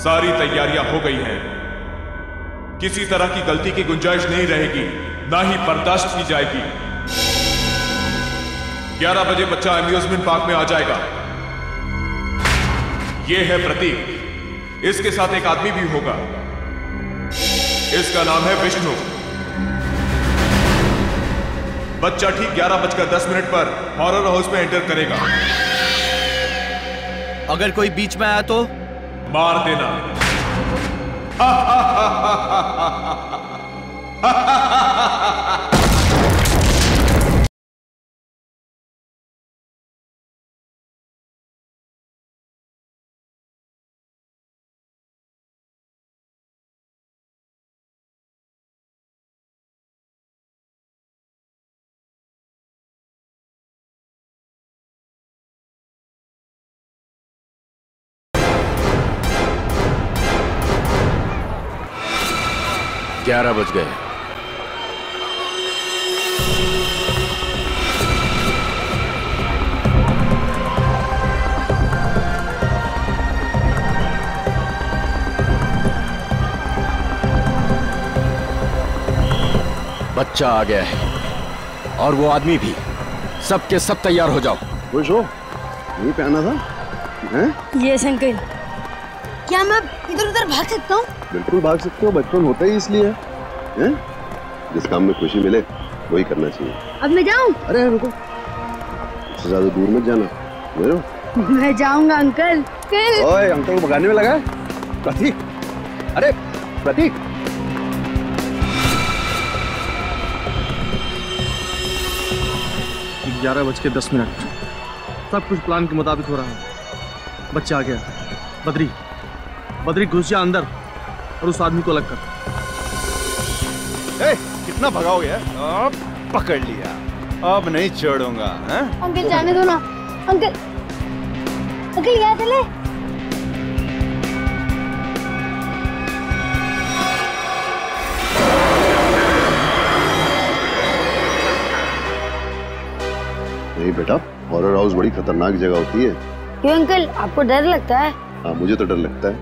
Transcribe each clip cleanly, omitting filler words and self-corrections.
सारी तैयारियां हो गई हैं। किसी तरह की गलती की गुंजाइश नहीं रहेगी, ना ही बर्दाश्त की जाएगी। 11 बजे बच्चा अम्यूजमेंट पार्क में आ जाएगा। यह है प्रतीक, इसके साथ एक आदमी भी होगा। इसका नाम है विष्णु। बच्चा ठीक 11:10 पर हॉरर हाउस में एंटर करेगा। अगर कोई बीच में आया तो मार देना। ग्यारह बज गए। बच्चा आ गया है और वो आदमी भी। सब के सब तैयार हो जाओ। खुश हो? यही पहना था हैं? Yes uncle. क्या मैं इधर उधर भाग सकता हूँ? बिल्कुल भाग सकते हो, बचपन होता ही इसलिए है। जिस काम में खुशी मिले वही करना चाहिए। अब मैं जाऊँ? अरे रुको, उससे ज्यादा दूर मत जाना। मेरे मैं जाऊंगा अंकल। ओए, अंकल को भगाने में लगा प्रतीक। अरे प्रतीक, ग्यारह बज के 10 मिनट। सब कुछ प्लान के मुताबिक हो रहा है। बच्चा आ गया। बद्री घुस जा अंदर और उस आदमी को अलग कर। कितना भगाओगे? अब पकड़ लिया, अब नहीं छोड़ूंगा। अंकल जाने दो ना। अंकल यहाँ चले। नहीं बेटा, हॉरर हाउस बड़ी खतरनाक जगह होती है। क्यों अंकल, आपको डर लगता है? हाँ, मुझे तो डर लगता है।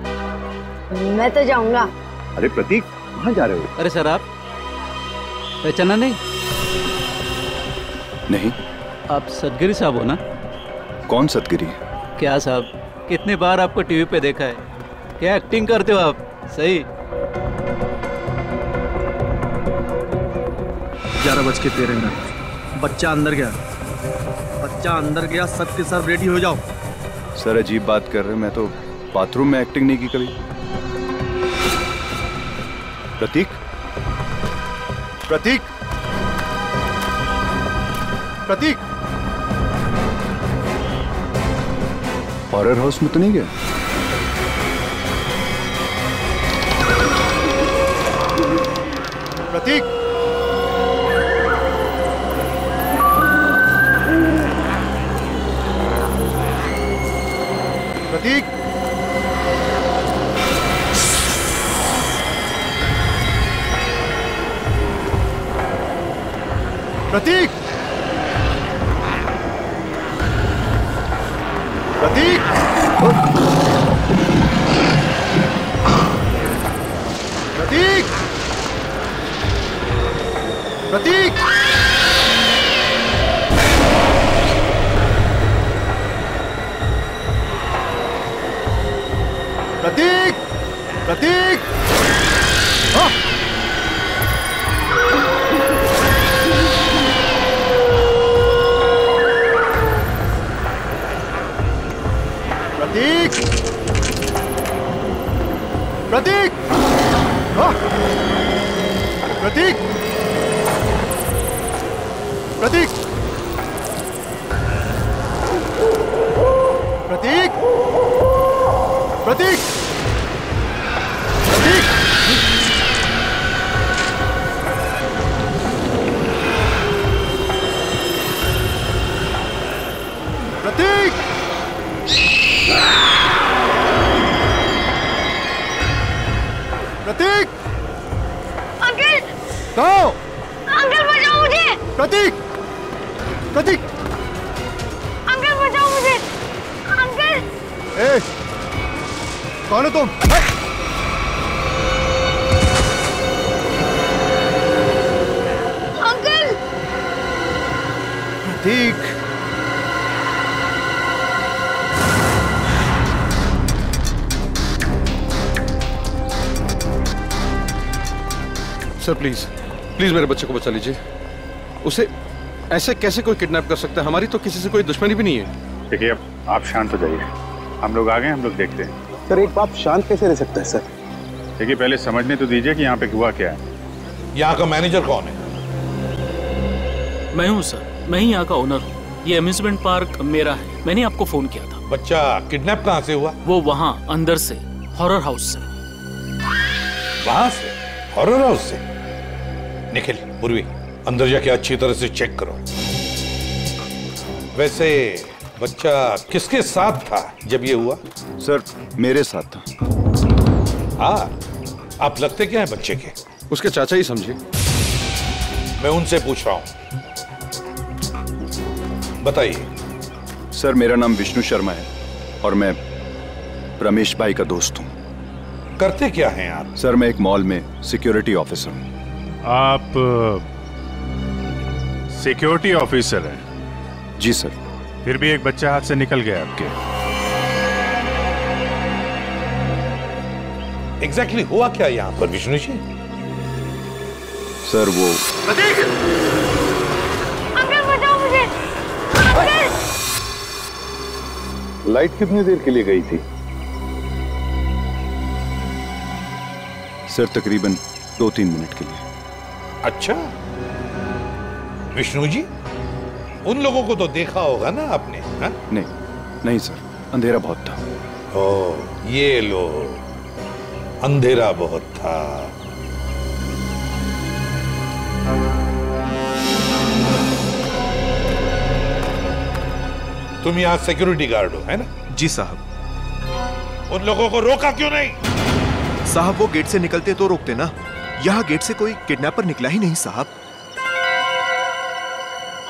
मैं तो जाऊंगा। अरे प्रतीक, कहाँ जा रहे हो? अरे सर, आप पहचाना नहीं? नहीं। आप सदगिरी साहब हो ना? कौन सदगिरी? क्या साहब, कितनी बार आपको टीवी पे देखा है। क्या एक्टिंग करते हो आप, सही। 11:13। बच्चा अंदर गया। सब के सब रेडी हो जाओ। सर अजीब बात कर रहे हैं, मैं तो बाथरूम में एक्टिंग नहीं की कभी। प्रतीक, प्रतीक, प्रतीक, हॉरर हाउस में तो नहीं गया? प्रतीक, प्रतीक, प्रतीक, प्रतीक, प्रतीक, प्रतीक, प्रतीक, प्रतीक, हाँ। प्रतीक, प्रतीक, हाँ। प्रतीक, प्रतीक, प्रतीक, प्रतीक, प्रतीक, प्रतीक, प्रतीक, अंकल, कहो। अंकल बचाओ मुझे। प्रतीक, प्रतीक, अंकल बचाओ मुझे। अंकल, ए, कौन हो तुम? प्रतीक। सर प्लीज प्लीज मेरे बच्चे को बचा लीजिए। उसे ऐसे कैसे कोई किडनैप कर सकता है? हमारी तो किसी से कोई दुश्मनी भी नहीं है। देखिए अब आप शांत हो जाइए, हम लोग आ गए, हम लोग देखते हैं। सर एक बाप शांत कैसे रह सकता है सर? देखिए पहले समझने तो दीजिए कि यहाँ पे हुआ क्या है। यहाँ का मैनेजर कौन है? मैं हूँ सर, मैं ही यहाँ का ओनर हूँ। ये अम्यूजमेंट पार्क मेरा है, मैंने आपको फोन किया था। बच्चा किडनैप कहाँ से हुआ? वो वहाँ अंदर से, हॉरर हाउस से। वहाँ से? हॉरर हाउस से? निखिल, पूर्वी, अंदर जाके अच्छी तरह से चेक करो। वैसे बच्चा किसके साथ था जब ये हुआ? सर मेरे साथ था। हाँ, आप लगते क्या हैं बच्चे के? उसके चाचा ही समझिए। मैं उनसे पूछ रहा हूं, बताइए। सर मेरा नाम विष्णु शर्मा है और मैं रमेश भाई का दोस्त हूँ। करते क्या हैं आप? सर मैं एक मॉल में सिक्योरिटी ऑफिसर हूँ। आप सिक्योरिटी ऑफिसर हैं? जी सर। फिर भी एक बच्चा हाथ से निकल गया आपके। एग्जैक्टली हुआ क्या यहाँ पर विष्णु जी? सर वो अंकल बचाओ मुझे। लाइट कितनी देर के लिए गई थी? सर तकरीबन 2-3 मिनट के लिए। अच्छा, विष्णु जी, उन लोगों को तो देखा होगा ना आपने? हा? नहीं सर, अंधेरा बहुत था। ओ, ये लो, अंधेरा बहुत था। तुम यहाँ सिक्योरिटी गार्ड हो, है ना? जी साहब। उन लोगों को रोका क्यों नहीं? साहब वो गेट से निकलते तो रोकते ना, यहाँ गेट से कोई किडनैपर निकला ही नहीं साहब।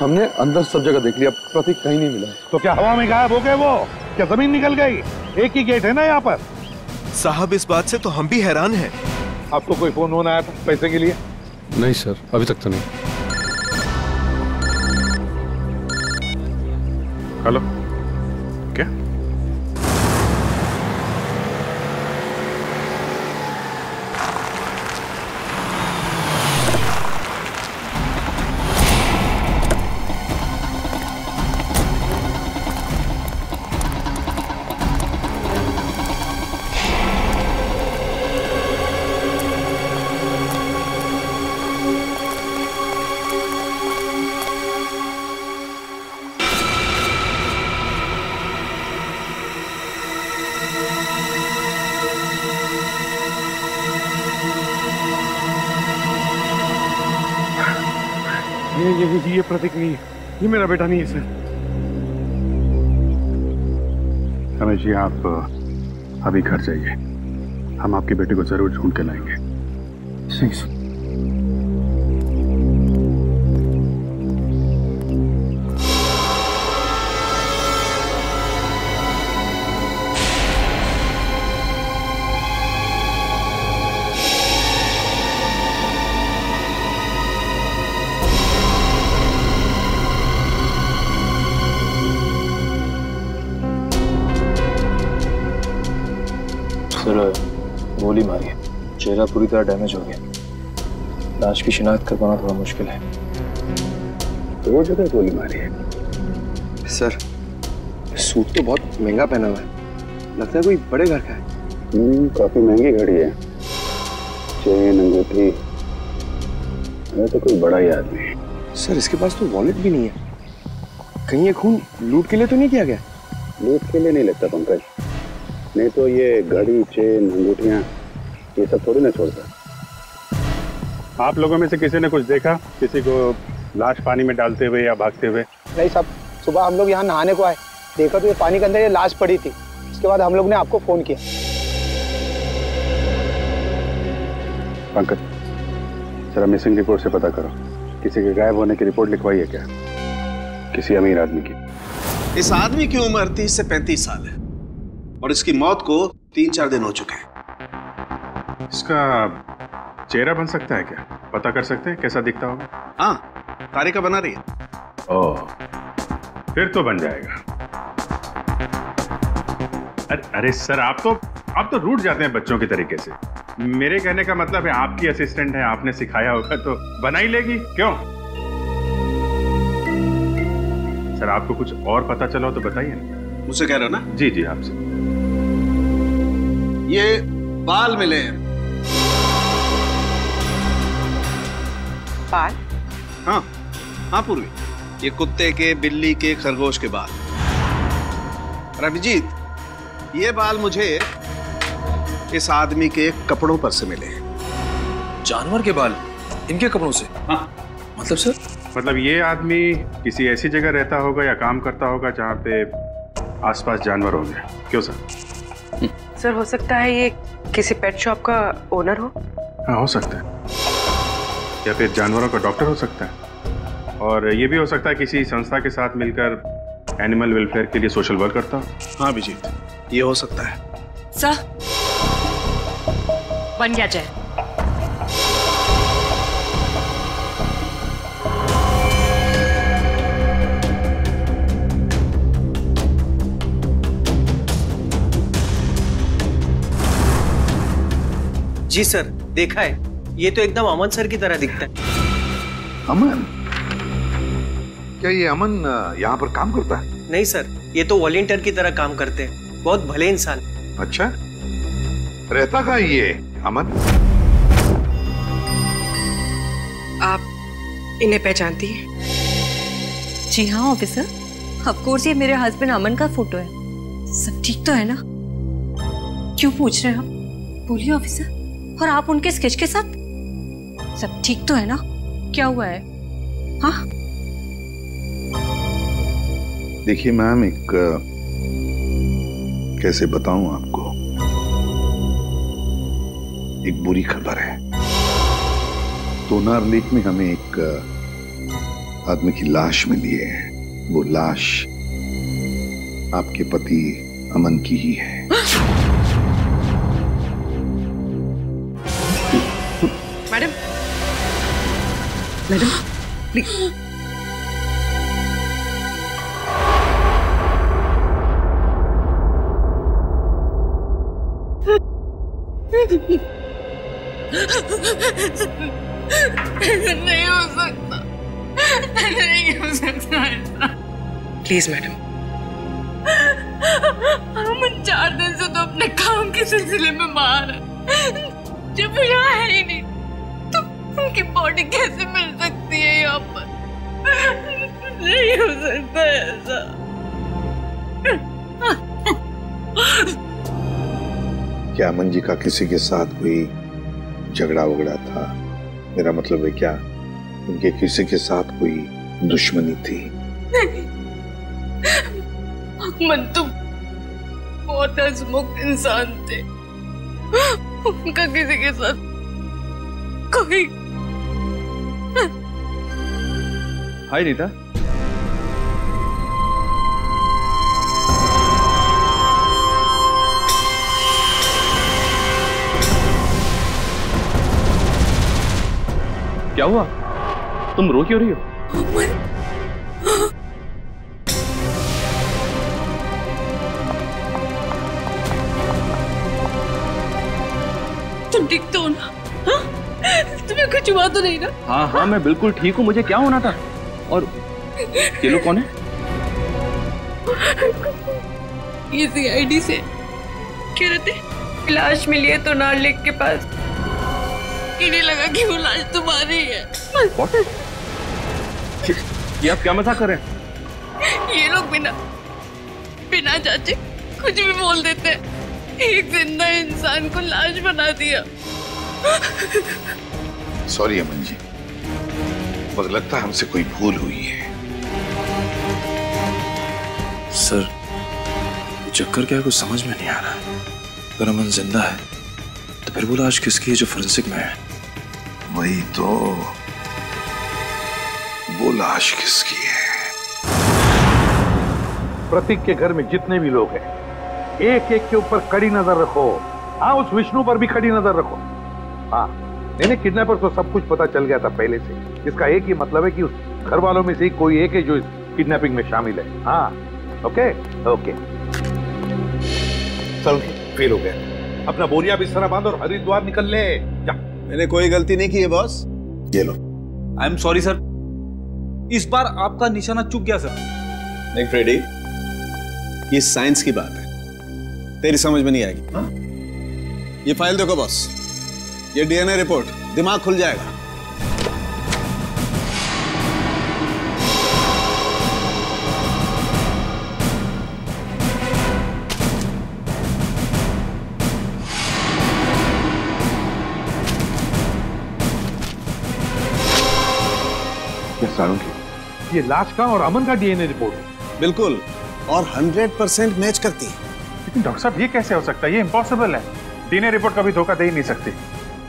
हमने अंदर सब जगह देख लिया, प्रतीक कहीं नहीं मिला है। तो क्या हवा में गायब हो गए वो? क्या जमीन निकल गई? एक ही गेट है ना यहाँ पर। साहब इस बात से तो हम भी हैरान हैं। आपको कोई फोन आया था पैसे के लिए? नहीं सर, अभी तक तो नहीं। हेलो, क्या? ये प्रतीक नहीं है, ये मेरा बेटा नहीं है सर। रमेश जी आप अभी घर जाइए, हम आपके बेटे को जरूर ढूंढ के लाएंगे। सर गोली मारी है, चेहरा पूरी तरह डैमेज हो गया। लाश की शिनाख्त कर पाना थोड़ा मुश्किल है। दो जगह गोली मारी है। सर सूट तो बहुत महंगा पहना हुआ है, लगता है कोई बड़े घर का है। काफी महंगी घड़ी है, चेन अंगूठी, ये तो कोई बड़ा ही आदमी है। सर इसके पास तो वॉलेट भी नहीं है, कहीं ये खून लूट के लिए तो नहीं किया गया? लूट के लिए नहीं लगता पंकज, नहीं तो ये घड़ी, चेन, अंगूठियां ये सब थोड़ी ना छोड़ता। आप लोगों में से किसी ने कुछ देखा, किसी को लाश पानी में डालते हुए या भागते हुए? नहीं साहब, सुबह हम लोग यहाँ नहाने को आए, देखा तो ये पानी के अंदर ये लाश पड़ी थी। उसके बाद हम लोग ने आपको फोन किया। पंकज जरा मिसिंग रिपोर्ट से पता करो, किसी के गायब होने की रिपोर्ट लिखवाई है क्या? किसी अमीर आदमी की। इस आदमी की उम्र 30 से 35 साल है और इसकी मौत को 3-4 दिन हो चुके हैं। इसका चेहरा बन सकता है क्या? पता कर सकते हैं कैसा दिखता होगा? हाँ, तारिका बना रही है। ओह, फिर तो बन जाएगा। अरे सर, आप तो रूठ जाते हैं बच्चों के तरीके से। मेरे कहने का मतलब है आपकी असिस्टेंट है, आपने सिखाया होगा तो बना ही लेगी, क्यों? सर, आपको कुछ और पता चला हो तो बताइए ना। मुझसे कह रहे हो ना? जी जी, आपसे। ये बाल मिले हैं। बाल? हाँ पूर्वी, ये कुत्ते के, बिल्ली के, खरगोश के बाल। और अभिजीत, ये बाल मुझे इस आदमी के कपड़ों पर से मिले हैं। जानवर के बाल इनके कपड़ों से? हाँ। मतलब सर? मतलब ये आदमी किसी ऐसी जगह रहता होगा या काम करता होगा जहाँ पे आसपास जानवर होंगे, क्यों सर? सर, हो सकता है ये किसी पेट शॉप का ओनर हो। हाँ, हो सकता है, या फिर जानवरों का डॉक्टर हो सकता है, और ये भी हो सकता है किसी संस्था के साथ मिलकर एनिमल वेलफेयर के लिए सोशल वर्क करता हो। हाँ अभिजीत, ये हो सकता है। सर, बन गया जय। जी सर, देखा है, ये तो एकदम अमन सर की तरह दिखता है। अमन? क्या ये अमन यहाँ पर काम करता है? नहीं सर, ये तो वॉलंटियर की तरह काम करते हैं, बहुत भले इंसान। अच्छा, रहता कहाँ ये अमन? आप इन्हें पहचानती हैं? जी हाँ ऑफिसर, ऑफ कोर्स ये मेरे हस्बैंड अमन का फोटो है। सब ठीक तो है ना? क्यों पूछ रहे हैं आप? बोलिए ऑफिसर। और आप उनके स्केच के साथ? सब ठीक तो है ना? क्या हुआ है? हाँ? देखिए मैम, एक कैसे बताऊं आपको, एक बुरी खबर है। तोनार लेक में हमें एक आदमी की लाश मिली है। वो लाश आपके पति अमन की ही है। Madam, madam please. नहीं हो सकता, नहीं हो सकता ऐसा। Please madam. हम 4 दिन से तो अपने काम के सिलसिले में बाहर हैं। जब यहाँ है ही नहीं तो उनकी बॉडी कैसे मिल सकती है यहाँ पर? नहीं हो सकता ऐसा। क्या अमन जी का किसी के साथ कोई झगड़ा वगड़ा था? मेरा मतलब है, क्या उनके किसी के साथ कोई दुश्मनी थी? नहीं, अमन तो बहुत हंसमुख इंसान थे। उनका किसी के साथ कोई। हाय नीता। क्या हुआ? तुम रो क्यों रही हो? तुम ठीक तो हो ना? हाँ? तुम्हें कुछ हुआ तो नहीं ना? हाँ हाँ, मैं बिल्कुल ठीक हूँ। मुझे क्या होना था? और ये लोग कौन है? ये CID से कह रहे थे लाश मिली है तोनार लेक के पास। इन्हें लगा कि वो लाश तुम्हारी है। ये आप क्या मजाक कर रहे हैं? ये लोग बिना जांचे कुछ भी बोल देते हैं। एक जिंदा इंसान को लाश बना दिया। सॉरी अमन जी, मुझे लगता है हमसे कोई भूल हुई है। सर, चक्कर क्या है, कुछ समझ में नहीं आ रहा। अगर अमन जिंदा है तो फिर वो लाश किसकी है जो फोरेंसिक में है? वही तो, वो लाश किसकी है? प्रतीक के घर में जितने भी लोग हैं, एक एक के ऊपर कड़ी नजर रखो। हाँ, उस विष्णु पर भी कड़ी नजर रखो। हाँ, नहीं, किडनैपर को सब कुछ पता चल गया था पहले से। इसका एक ही मतलब है कि उस घर वालों में से ही कोई एक है जो इस किडनैपिंग में शामिल है। हाँ, ओके ओके। चल, फेल हो गया। अपना बोरिया बिस्तरा बांध और हरिद्वार निकल ले। जा। मैंने कोई गलती नहीं की है बॉस। ये लो। आई एम सॉरी सर, इस बार आपका निशाना चूक गया सर। देख फ्रेडी, ये साइंस की बात है, तेरी समझ में नहीं आएगी। हा? ये फाइल देखो बॉस, ये डीएनए रिपोर्ट, दिमाग खुल जाएगा। ये लाश का और अमन का डीएनए रिपोर्ट है। बिल्कुल, और 100% मैच करती है। लेकिन डॉक्टर साहब ये कैसे हो सकता है? ये इम्पॉसिबल है। डीएनए रिपोर्ट कभी धोखा दे ही नहीं सकती।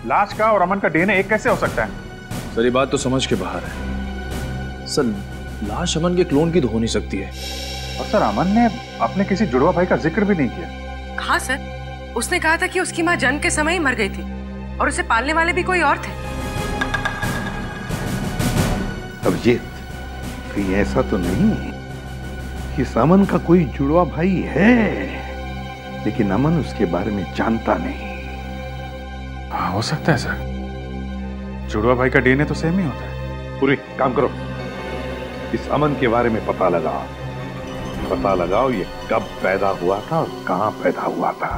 लाश का और अमन का डीएनए एक कैसे हो सकता है? सर ये बात तो समझ के बाहर है सर। लाश अमन के क्लोन की तो हो नहीं सकती है। और सर अमन ने अपने किसी जुड़वा भाई का जिक्र भी नहीं किया। हाँ सर, उसने कहा था कि उसकी माँ जन्म के समय ही मर गई थी और उसे पालने वाले भी कोई और थे। अब ये कहीं ऐसा तो नहीं कि अमन का कोई जुड़वा भाई है, लेकिन अमन उसके बारे में जानता नहीं। हाँ हो सकता है सर, जुड़वा भाई का डीएनए तो सेम ही होता है। पूरी काम करो, इस अमन के बारे में पता लगाओ ये कब पैदा हुआ था और कहाँ पैदा हुआ था।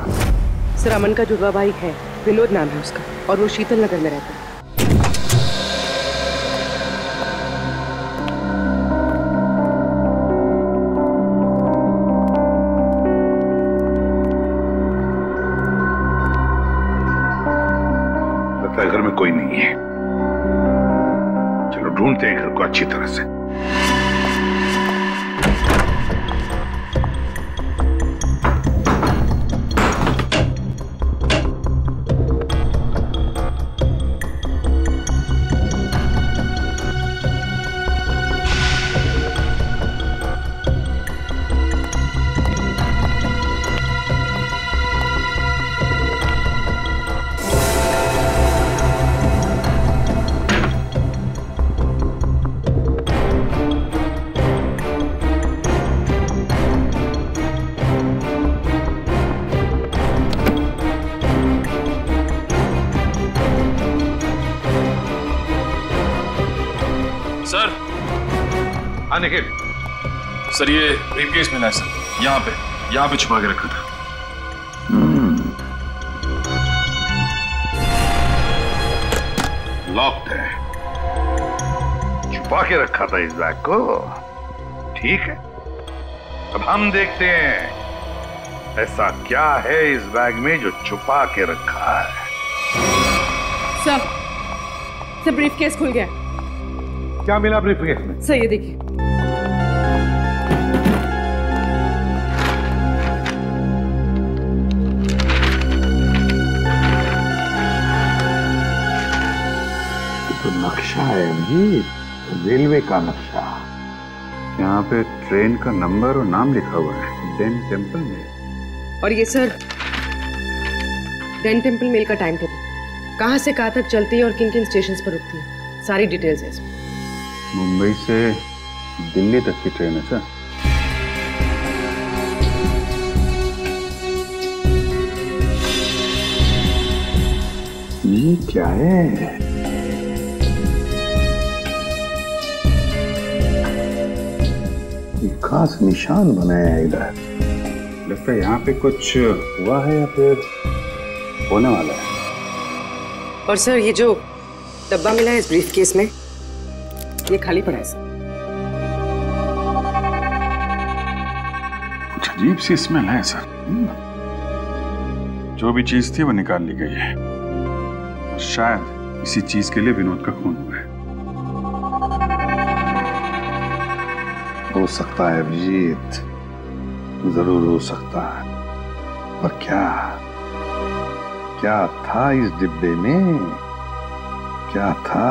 सर अमन का जुड़वा भाई है, विनोद नाम है उसका, और वो शीतल नगर में रहता है। घर में कोई नहीं है, चलो ढूंढते हैं घर को अच्छी तरह से। निखिल सर, ये ब्रीफकेस मिला है सर, यहाँ पे छुपा के रखा था। लॉक्ड है, छुपा के रखा था इस बैग को। ठीक है, अब हम देखते हैं ऐसा क्या है इस बैग में जो छुपा के रखा है। सर ब्रीफकेस खुल गया। क्या मिला ब्रीफकेस में? सर ये देखिए। तो नक्शा है जी, रेलवे का नक्शा। यहाँ पे ट्रेन का नंबर और नाम लिखा हुआ है, डेन टेम्पल मेल। और ये सर डेन टेम्पल मेल का टाइम टेबल, कहाँ से कहाँ तक चलती है और किन किन स्टेशन पर रुकती है, सारी डिटेल्स है इसमें। मुंबई से दिल्ली तक की ट्रेन है सर। ये क्या है? एक खास निशान बनाया है इधर। लगता है यहाँ पे कुछ हुआ है या फिर होने वाला है। और सर ये जो डब्बा मिला है इस ब्रीफकेस में, ये खाली पड़ा है सर। कुछ अजीब सी स्मेल है सर। जो भी चीज थी वो निकाल ली गई है। शायद इसी चीज के लिए विनोद का खून हुआ है। हो सकता है अभिजीत, जरूर हो सकता है, पर क्या था इस डिब्बे में? क्या था?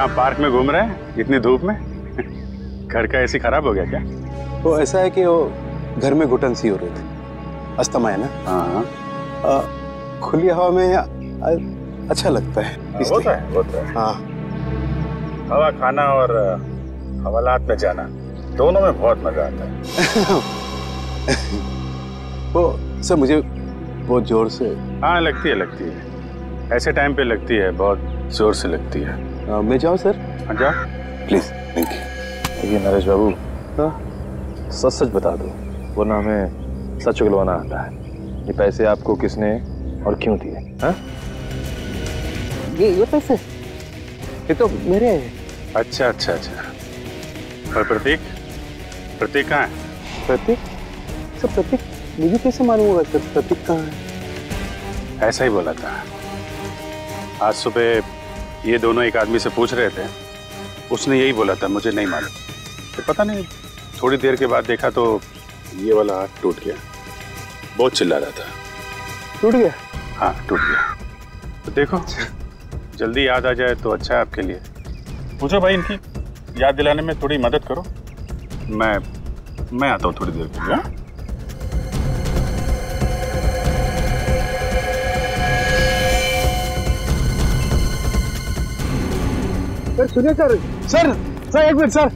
यहाँ पार्क में घूम रहे हैं इतनी धूप में? घर का एसी खराब हो गया क्या? वो ऐसा है कि वो घर में घुटन सी हो रही थी, अस्थमा है ना। हाँ। खुली हवा में अच्छा लगता है। होता है। हाँ। हवा खाना और हवालात में जाना दोनों में बहुत मजा आता है। वो सर मुझे बहुत जोर से। हाँ लगती है। ऐसे टाइम पे लगती है, बहुत जोर से लगती है। मैं जाऊँ सर? हाँ जा प्लीज। Thank you. ये नरेश बाबू, सच सच बता दो, वरना हमें सच उगलवाना आता है। ये पैसे आपको किसने और क्यों दिए? हाँ? ये पैसे ये तो मेरे हैं। अच्छा। और प्रतीक कहाँ है? प्रतीक? सर प्रतीक मुझे कैसे मालूम होगा सर प्रतीक कहाँ है? ऐसा ही बोला था। आज सुबह ये दोनों एक आदमी से पूछ रहे थे, उसने यही बोला था, मुझे नहीं मालूम। तो पता नहीं, थोड़ी देर के बाद देखा तो ये वाला हाथ टूट गया। बहुत चिल्ला रहा था। टूट गया? हाँ टूट गया। तो देखो जल्दी याद आ जाए तो अच्छा है आपके लिए। पूछो भाई, इनकी याद दिलाने में थोड़ी मदद करो। मैं आता हूँ थोड़ी देर के लिए। सर सुनिए सर एक मिनट सर।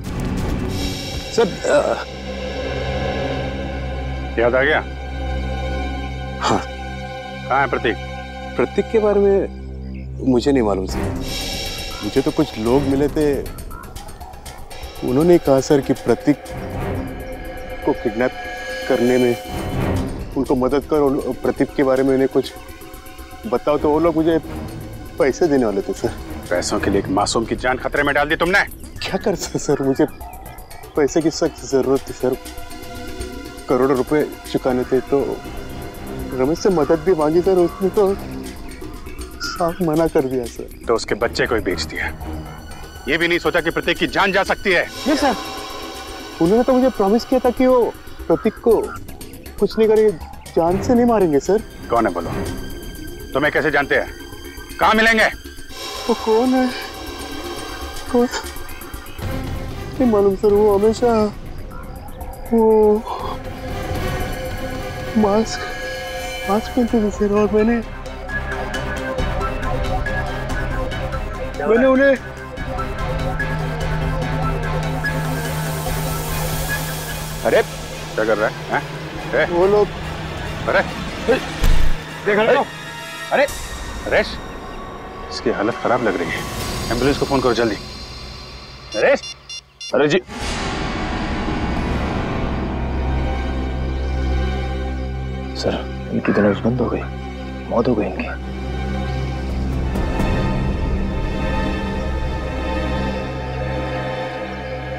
याद आ गया? हाँ। कहाँ है प्रतीक? प्रतीक के बारे में मुझे नहीं मालूम सर। मुझे तो कुछ लोग मिले थे, उन्होंने कहा सर कि प्रतीक को किडनैप करने में उनको मदद करो, प्रतीक के बारे में उन्हें कुछ बताओ। तो वो लोग मुझे पैसे देने वाले थे सर। पैसों के लिए एक मासूम की जान खतरे में डाल दी तुमने। क्या कर सकते सर, मुझे पैसे की सख्त जरूरत थी सर। करोड़ों रुपए चुकाने थे तो रमेश से मदद भी मांगी सर, उसने तो साफ मना कर दिया सर। तो उसके बच्चे को ही बेच दिया। ये भी नहीं सोचा कि प्रतीक की जान जा सकती है? नहीं सर, उन्होंने तो मुझे प्रॉमिस किया था कि वो प्रतीक को कुछ नहीं करेंगे, जान से नहीं मारेंगे सर। कौन है बोलो? तुम्हें कैसे जानते हैं? कहाँ मिलेंगे? वो कौन है? कौन नहीं मालूम सर। वो हमेशा वो मास्क पहनते थे सर, और मैंने उन्हें अरे क्या कर रहा है? हैं? वो लोग अरे देख रहे हो? अरे नरेश, इसकी हालत खराब लग रही है, एम्बुलेंस को फोन करो जल्दी। नरेश! अरे जी सर, इनकी तो नब्ज बंद हो गई, मौत हो गई इनकी।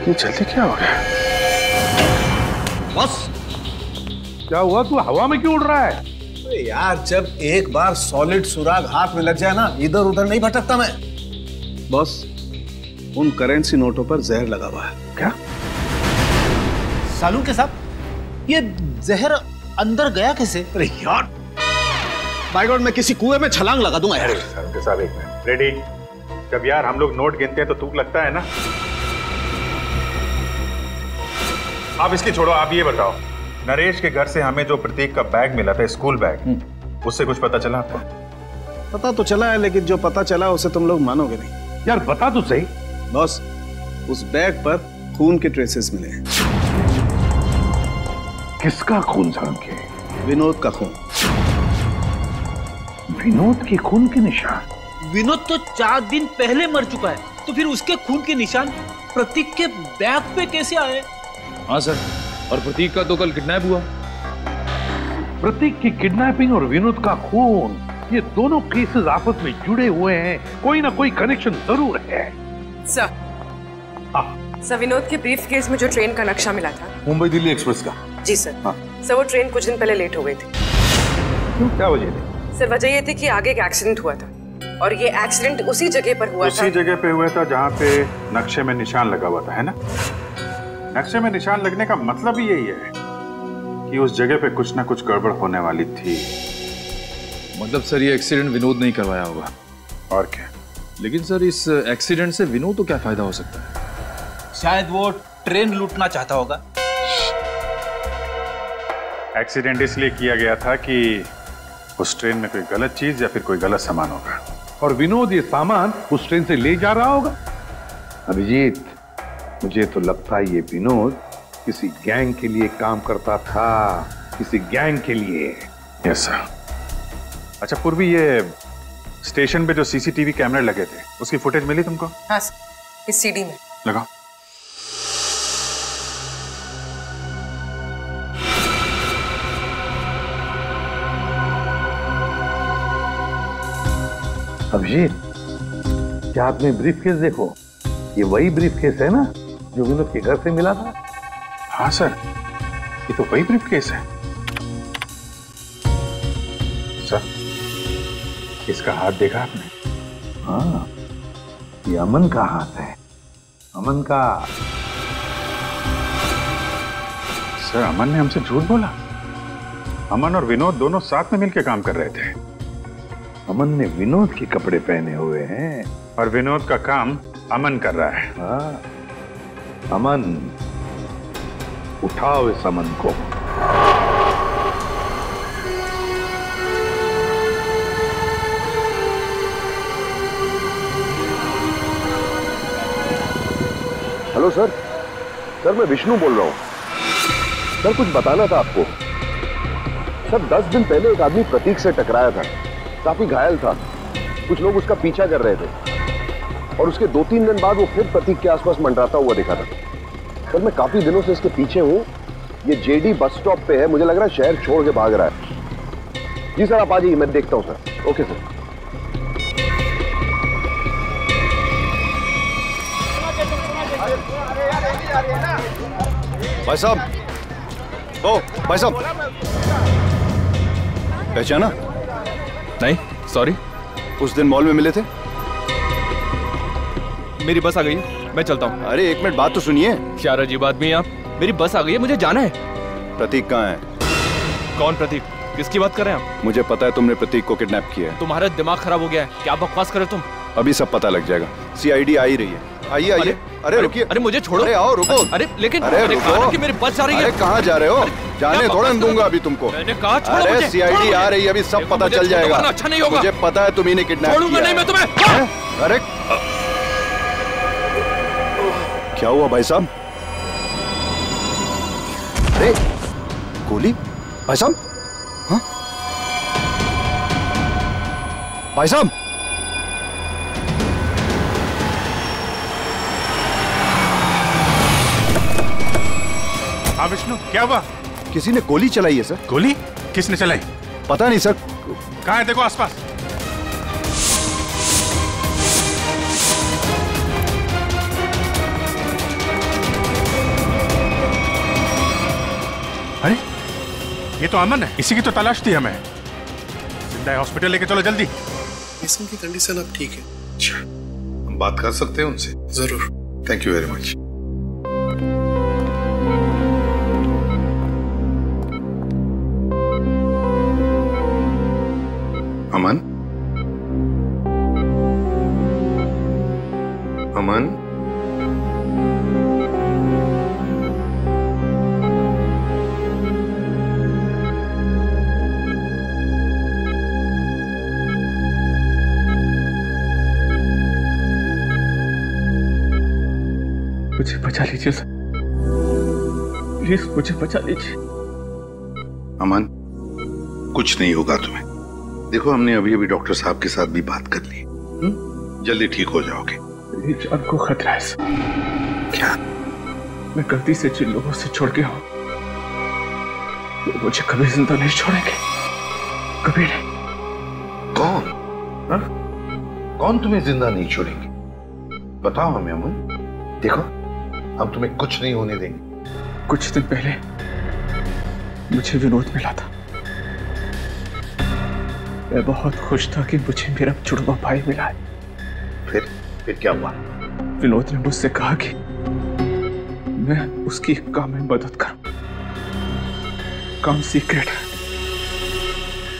ये जल्दी क्या हो गया? बस क्या हुआ? तू हवा में क्यों उड़ रहा है? यार जब एक बार सॉलिड सुराग हाथ में लग जाए ना, इधर उधर नहीं भटकता मैं। बॉस, उन करेंसी नोटों पर जहर लगा हुआ है। क्या? सालू के साहब, ये जहर अंदर गया कैसे? अरे यार, बाय गॉड, मैं किसी कुएं में छलांग लगा दूंगा यार। साहब साहब एक मिनट। रेडी? जब यार हम लोग नोट गिनते हैं तो तुक लगता है ना। आप इसकी छोड़ो, आप ये बताओ, नरेश के घर से हमें जो प्रतीक का बैग मिला था, स्कूल बैग, उससे कुछ पता चला आपको? पता तो चला है, लेकिन जो पता चला उसे तुम लोग मानोगे नहीं। यार बता तो सही। बॉस, उस बैग पर खून के ट्रेसेस मिले हैं। किसका खून साहब के? विनोद का खून। विनोद के खून के निशान? विनोद तो 4 दिन पहले मर चुका है, तो फिर उसके खून के निशान प्रतीक के बैग पे कैसे आए? हाँ सर, और प्रतीक का तो कल किडनैप हुआ। प्रतीक की किडनैपिंग और विनोद का खून, ये दोनों केसेस आपस में जुड़े हुए हैं, कोई ना कोई कनेक्शन जरूर है। सर, विनोद के ब्रीफ केस में जो ट्रेन का नक्शा मिला था, मुंबई दिल्ली एक्सप्रेस का। जी सर। सर, वो ट्रेन कुछ दिन पहले लेट हो गई थी। क्यों, क्या वजह थी? सर, वजह ये थी कि आगे एक एक्सीडेंट हुआ था, और ये एक्सीडेंट उसी जगह पर हुआ था। उसी जगह पे हुआ था जहाँ पे नक्शे में निशान लगा हुआ था, है ना? नक्शे में निशान लगने का मतलब ही यही है कि उस जगह पे कुछ ना कुछ गड़बड़ होने वाली थी। मतलब सर, ये एक्सीडेंट विनोद नहीं करवाया होगा। और क्या? लेकिन सर इस एक्सीडेंट से विनोद को क्या फायदा हो सकता है? शायद वो ट्रेन लूटना चाहता होगा। एक्सीडेंट इसलिए किया गया था कि उस ट्रेन में कोई गलत चीज या फिर कोई गलत सामान होगा और विनोद ये सामान उस ट्रेन से ले जा रहा होगा। अभिजीत, मुझे तो लगता है ये विनोद किसी गैंग के लिए काम करता था, किसी गैंग के लिए। Yes sir. अच्छा पूर्वी, ये स्टेशन पे जो सीसीटीवी कैमरे लगे थे उसकी फुटेज मिली तुमको? हाँ सर, इस सीडी में लगाओ। अभिजीत, क्या आपने ब्रीफकेस देखो? ये वही ब्रीफकेस है ना जो विनोद के घर से मिला था? हाँ सर, ये तो वही ब्रीफकेस है। सर, इसका हाथ देखा आपने? हाँ, ये अमन का हाथ है। अमन का। सर, अमन ने हमसे झूठ बोला। अमन और विनोद दोनों साथ में मिलकर काम कर रहे थे। अमन ने विनोद के कपड़े पहने हुए हैं और विनोद का काम अमन कर रहा है। हाँ, अमन, उठाओ इस अमन को। हेलो सर, मैं विष्णु बोल रहा हूं। सर, कुछ बताना था आपको। सर, 10 दिन पहले एक आदमी प्रतीक से टकराया था, काफी घायल था। कुछ लोग उसका पीछा कर रहे थे और उसके 2-3 दिन बाद वो फिर प्रतीक के आसपास मंडराता हुआ दिखा था। सर, मैं काफी दिनों से इसके पीछे हूं। ये जेडी बस स्टॉप पे है, मुझे लग रहा है शहर छोड़ के भाग रहा है। जी सर, आप आ जाइए, मैं देखता हूं सर। Okay sir. भाई साहब, ओ भाई साहब, पहचाना? नहीं, सॉरी। उस दिन मॉल में मिले थे। मेरी बस आ गई है, मैं चलता हूँ। अरे 1 मिनट बात तो सुनिए। क्या अजीब आदमी है आप? मेरी बस आ गई है, मुझे जाना है। प्रतीक कहाँ है? कौन प्रतीक? किसकी बात कर रहे हैं आप? मुझे पता है तुमने प्रतीक को किडनैप किया है। तुम्हारा दिमाग खराब हो गया है, क्या बकवास कर रहे हो तुम? अभी सब पता लग जाएगा। सीआईडी आ ही रही है। आइए आइए। अरे रुकिए। अरे मुझे छोड़ो। अरे आओ, रुको। अरे लेकिन अरे रुको, कि मेरी बस जा रही है। अरे कहाँ जा रहे हो? जाने थोड़ा दूंगा अभी तुमको। मैंने कहा छोड़ो मुझे। अरे सीआईडी आ रही है, अभी सब पता चल जाएगा। अच्छा नहीं होगा। मुझे पता है तुम ही ने किडनैप किया। छोड़ूंगा नहीं मैं तुम्हें। अरे क्या हुआ भाई साहब? अरे गोली? भाई साहब? हाँ? भाई साहब? हाँ विष्णु, क्या हुआ? किसी ने गोली चलाई है सर। गोली? किसने चलाई? पता नहीं सर। कहाँ है? देखो आसपास। अरे ये तो अमन है, इसी की तो तलाश थी हमें। जिंदा है, हॉस्पिटल लेके चलो जल्दी। मिसिंग की कंडीशन अब ठीक है। अच्छा, हम बात कर सकते हैं उनसे? जरूर। Thank you very much. Aman, Aman, मुझे बचा लीजिए सर, प्लीज मुझे बचा लीजिए। अमन, कुछ नहीं होगा तुम्हें। देखो, हमने अभी अभी डॉक्टर साहब के साथ भी बात कर ली। जल्दी ठीक हो जाओगे। मेरी जान को खतरा है सर। क्या? मैं गलती से जिन लोगों से छोड़ गया हूं वो मुझे कभी जिंदा नहीं छोड़ेंगे, कभी नहीं। कौन? हा? कौन तुम्हें जिंदा नहीं छोड़ेंगे? बताओ हमें अमन। देखो, हम तुम्हें कुछ नहीं होने देंगे। कुछ दिन पहले मुझे विनोद मिला था। मैं बहुत खुश था कि मुझे मेरा जुड़वा भाई मिला है। फिर क्या हुआ? विनोद ने मुझसे कहा कि मैं उसकी काम में मदद करूं। काम सीक्रेट है।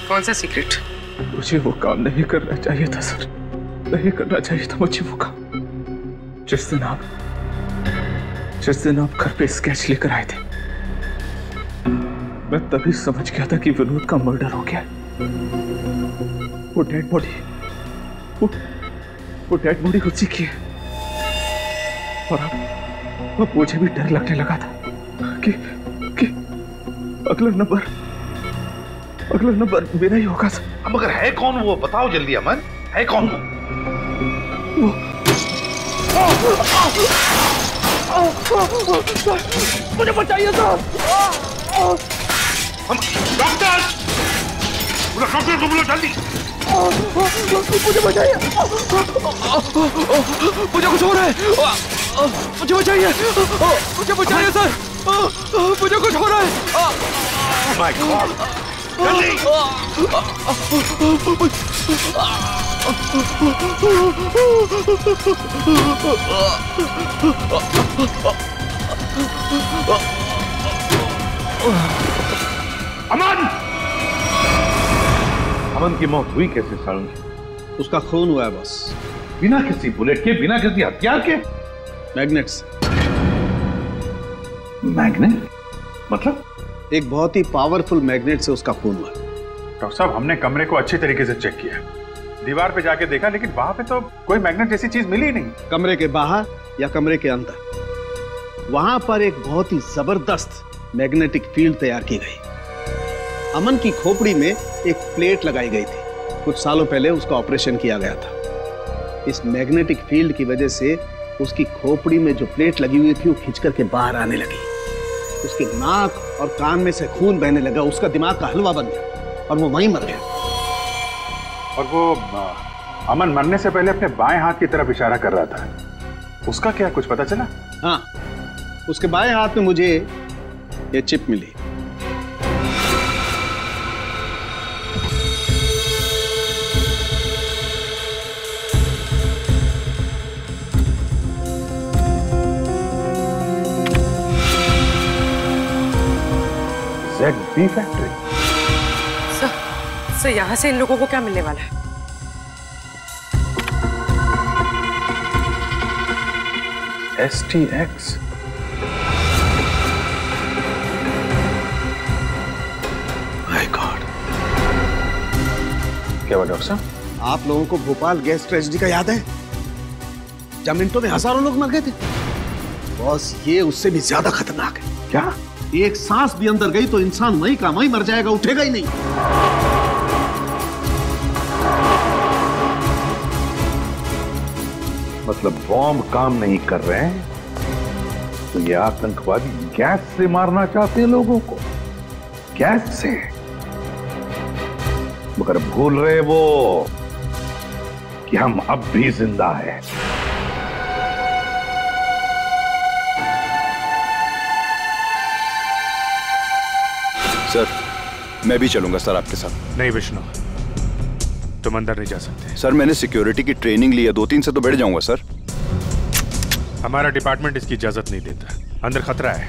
कौन सा सीक्रेट? मुझे वो काम नहीं करना चाहिए था सर। नहीं करना चाहिए था मुझे वो काम। जिस दिन आप घर पे स्केच लेकर आए थे, मैं तभी समझ गया था कि विनोद का मर्डर हो गया। वो डेड बॉडी उसी की है। और अब मुझे भी डर लगने लगा था कि अगला नंबर मेरा ही होगा। अब मगर है कौन वो, बताओ जल्दी अमन, है कौन वो? मुझे बचाइए सर। डॉक्टर को बोलो जल्दी। मुझे बचाइए, मुझे कुछ हो रहा है। मुझे बचाइए, मुझे बचाइए सर, मुझे कुछ हो रहा है। माय गॉड, जल्दी। अमन की मौत हुई कैसे सारुण? उसका खून हुआ है बस। बिना किसी बुलेट के, बिना किसी हथियार के? मैग्नेट से। मैग्नेट मतलब? एक बहुत ही पावरफुल मैग्नेट से उसका खून हुआ। डॉक्टर साहब, हमने कमरे को अच्छी तरीके से चेक किया, दीवार पे जाके देखा, लेकिन वहां पे तो कोई मैग्नेट जैसी चीज मिली ही नहीं। कमरे के बाहर या कमरे के अंदर, वहां पर एक बहुत ही जबरदस्त मैग्नेटिक फील्ड तैयार की गई। अमन की खोपड़ी में एक प्लेट लगाई गई थी। कुछ सालों पहले उसका ऑपरेशन किया गया था। इस मैग्नेटिक फील्ड की वजह से उसकी खोपड़ी में जो प्लेट लगी हुई थी वो खिंच करके बाहर आने लगी। उसके नाक और कान में से खून बहने लगा। उसका दिमाग का हलवा बन गया और वो वहीं मर गया। और वो अमन मरने से पहले अपने बाएं हाथ की तरफ इशारा कर रहा था, उसका क्या कुछ पता चला? हाँ, उसके बाएं हाथ में मुझे ये चिप मिली। ZB factory. सर यहाँ से इन लोगों को क्या मिलने वाला है? STX। माय गॉड, क्या हुआ डॉक्टर साहब? आप लोगों को भोपाल गैस ट्रेजेडी का याद है, जब मिनटों में हजारों लोग मर गए थे? बॉस, ये उससे भी ज्यादा खतरनाक है। क्या? एक सांस भी अंदर गई तो इंसान वहीं का वहीं मर जाएगा, उठेगा ही नहीं। मतलब बॉम्ब काम नहीं कर रहे हैं तो ये आतंकवादी गैस से मारना चाहते हैं लोगों को, गैस से। मगर भूल रहे वो कि हम अब भी जिंदा हैं। सर, मैं भी चलूंगा सर आपके साथ। नहीं विष्णु, तुम अंदर नहीं जा सकते। सर, मैंने सिक्योरिटी की ट्रेनिंग ली है, 2-3 से तो बैठ जाऊंगा सर। हमारा डिपार्टमेंट इसकी इजाजत नहीं देता। अंदर खतरा है,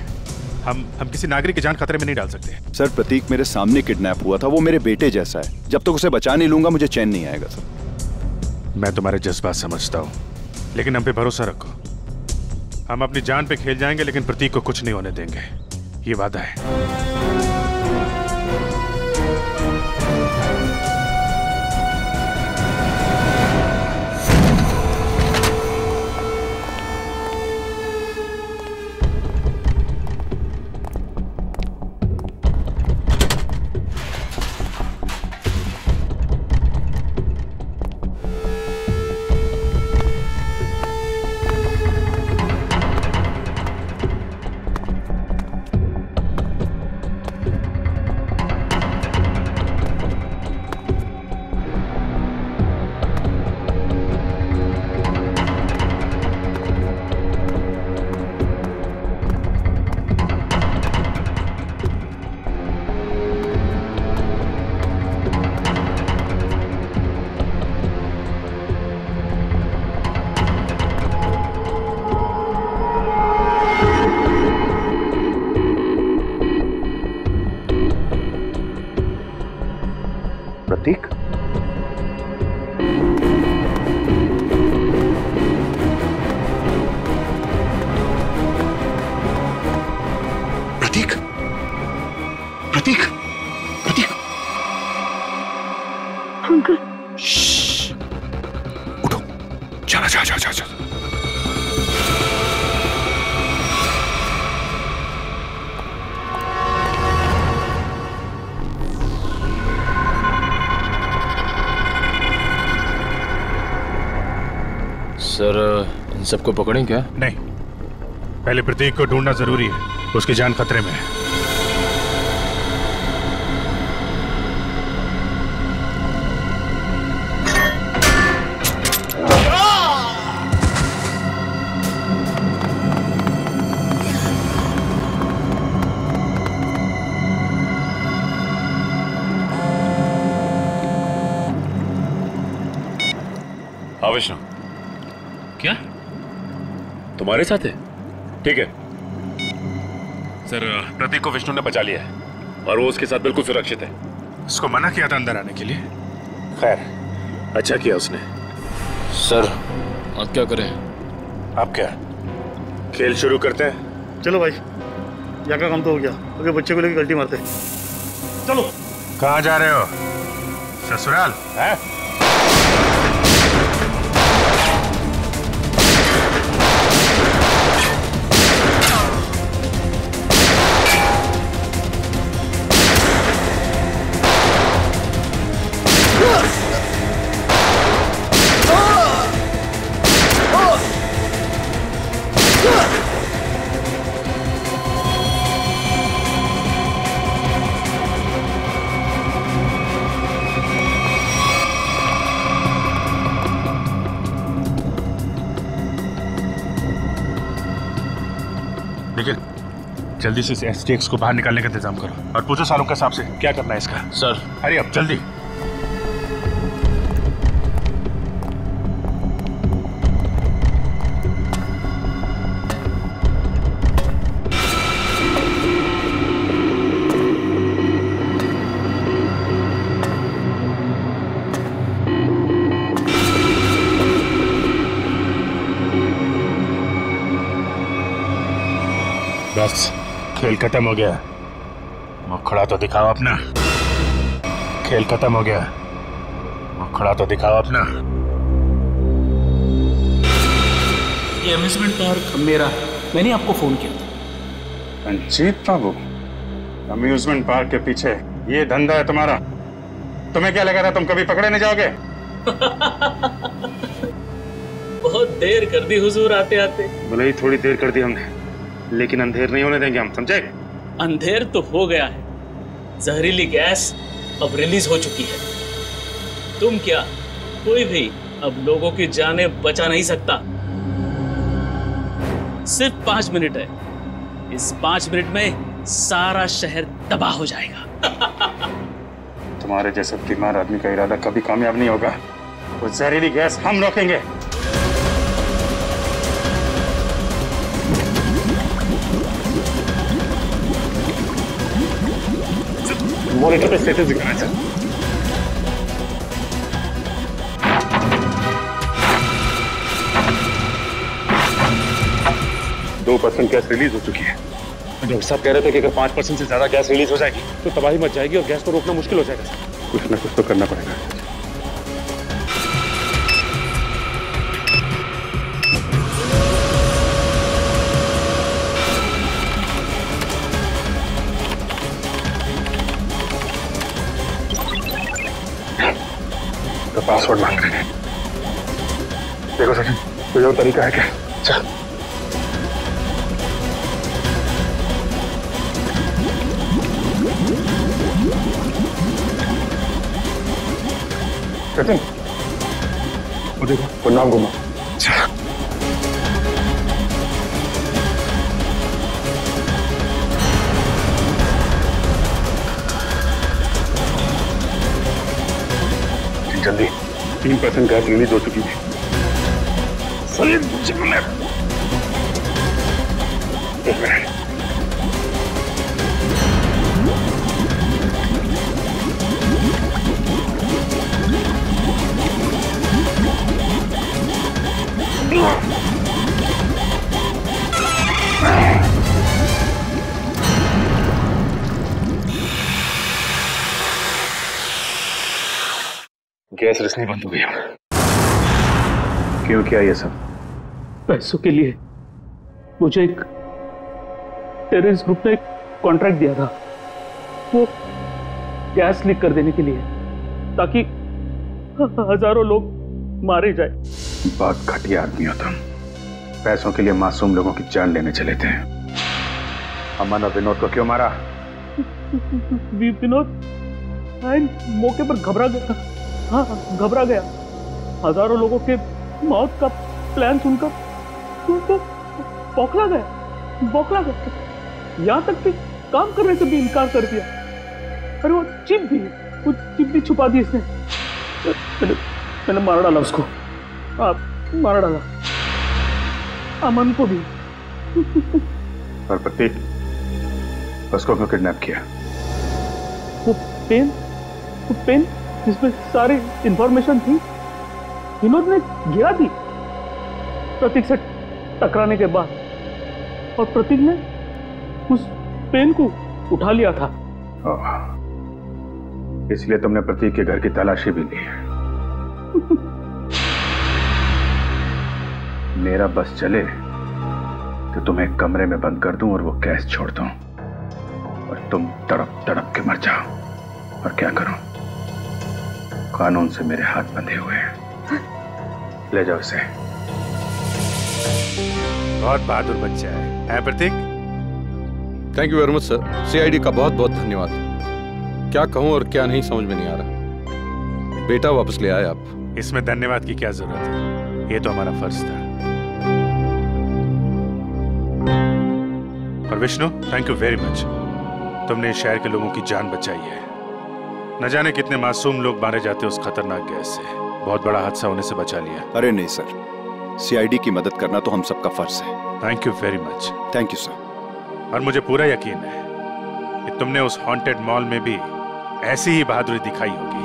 हम किसी नागरिक की जान खतरे में नहीं डाल सकते। सर, प्रतीक मेरे सामने किडनैप हुआ था, वो मेरे बेटे जैसा है। जब तक उसे बचा नहीं लूंगा मुझे चैन नहीं आएगा सर। मैं तुम्हारे जज्बात समझता हूँ, लेकिन हम पे भरोसा रखो। हम अपनी जान पे खेल जाएंगे, लेकिन प्रतीक को कुछ नहीं होने देंगे, ये वादा है। जा जा जा। सर इन सबको पकड़ें क्या? नहीं, पहले प्रतीक को ढूंढना जरूरी है, उसकी जान खतरे में है। हाँ विष्णु। क्या तुम्हारे साथ है? ठीक है सर, प्रतीक को विष्णु ने बचा लिया है और वो उसके साथ बिल्कुल सुरक्षित है। उसको मना किया था अंदर आने के लिए। खैर, अच्छा किया उसने। सर अब क्या करें? आप क्या खेल शुरू करते हैं? चलो भाई, यहाँ का काम तो हो गया, अगर बच्चे को लेकर गलती मारते हैं। चलो। कहाँ जा रहे हो? ससुराल है? जल्दी से इस STX को बाहर निकालने का इंतजाम करो और पूछो सालों के हिसाब से क्या करना है इसका। सर अरे अब जल्दी। बस खेल खत्म हो गया, मुखड़ा तो दिखाओ अपना। खेल खत्म हो गया, मुखड़ा तो दिखाओ अपना। ये अम्यूजमेंट पार्क मेरा है, मैंने आपको फोन किया था। रंजीत बाबू, अम्यूजमेंट पार्क के पीछे ये धंधा है तुम्हारा? तुम्हें क्या लगा था तुम कभी पकड़े नहीं जाओगे? बहुत देर कर दी हुजूर आते आते। भले ही थोड़ी देर कर दी हमने, लेकिन अंधेर नहीं होने देंगे हम, समझे? अंधेर तो हो गया है, जहरीली गैस अब रिलीज हो चुकी है। तुम क्या, कोई भी अब लोगों की जानें बचा नहीं सकता। सिर्फ 5 मिनट है, इस 5 मिनट में सारा शहर तबाह हो जाएगा। तुम्हारे जैसे बीमार आदमी का इरादा कभी कामयाब नहीं होगा। वो जहरीली गैस हम रोकेंगे। मॉनिटर पे स्टेटस दिखाना चाहिए। 2% गैस रिलीज हो चुकी है। डॉक्टर साहब कह रहे थे कि अगर 5% से ज्यादा गैस रिलीज हो जाएगी तो तबाही मच जाएगी और गैस को रोकना मुश्किल हो जाएगा। कुछ ना कुछ तो करना पड़ेगा। तो पासवर्ड मांग रहे हैं। देखो सचिन, कोई और तरीका है क्या? चल। सचिन, वो देखो, वो नाम घुमा। चल। जल्दी, 3% गैस रिलीज हो चुकी है। सलीम, चल। एक मिनट। गैस रिसनी बंद हो गई। क्यों किया ये सब? पैसों के लिए। मुझे एक टेररिस्ट ग्रुप ने कॉन्ट्रैक्ट दिया था, वो गैस लीक कर देने के लिए, ताकि हजारों लोग मारे जाए। बहुत घटिया आदमी हो तुम। पैसों के लिए मासूम लोगों की जान लेने चले थे। अमन और विनोद को क्यों मारा? विनोद मौके पर घबरा गया। हाँ, घबरा गया। हजारों लोगों के मौत का प्लान सुनकर तो बौखला गया। यहां तक कि काम करने से भी इनकार कर दिया। अरे वो चिप भी छुपा दी इसने। मैंने मार डाला उसको। मार डाला अमन को भी। और प्रतीक, उसको क्यों किडनैप किया? वो पेन जिसमें सारी इंफॉर्मेशन थी, विनोद ने गिरा दी प्रतीक से टकराने के बाद, और प्रतीक ने उस पेन को उठा लिया था। इसलिए तुमने प्रतीक के घर की तलाशी भी ली। मेरा बस चले तो तुम्हें एक कमरे में बंद कर दूं और वो गैस छोड़ दूं, और तुम तड़प तड़प के मर जाओ। और क्या करूं? कानून से मेरे हाथ बंधे हुए हैं। ले जाओ इसे। बहुत बहादुर बच्चा है Prateek? Thank you very much sir. CID का बहुत बहुत धन्यवाद। क्या कहूं और क्या नहीं समझ में नहीं आ रहा। बेटा वापस ले आए आप। इसमें धन्यवाद की क्या जरूरत है, ये तो हमारा फर्ज था। और Vishnu, thank you very much. तुमने इस शहर के लोगों की जान बचाई है। न जाने कितने मासूम लोग मारे जाते उस खतरनाक गैस से। बहुत बड़ा हादसा होने से बचा लिया। अरे नहीं सर, सीआईडी की मदद करना तो हम सबका फर्ज है। Thank you very much. Thank you sir. और मुझे पूरा यकीन है कि तुमने उस हॉन्टेड मॉल में भी ऐसी ही बहादुरी दिखाई होगी।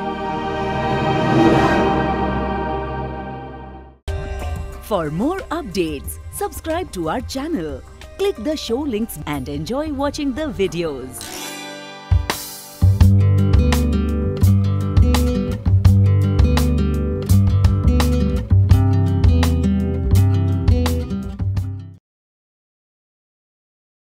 For more updates, subscribe to our channel, click the show links and enjoy watching the videos.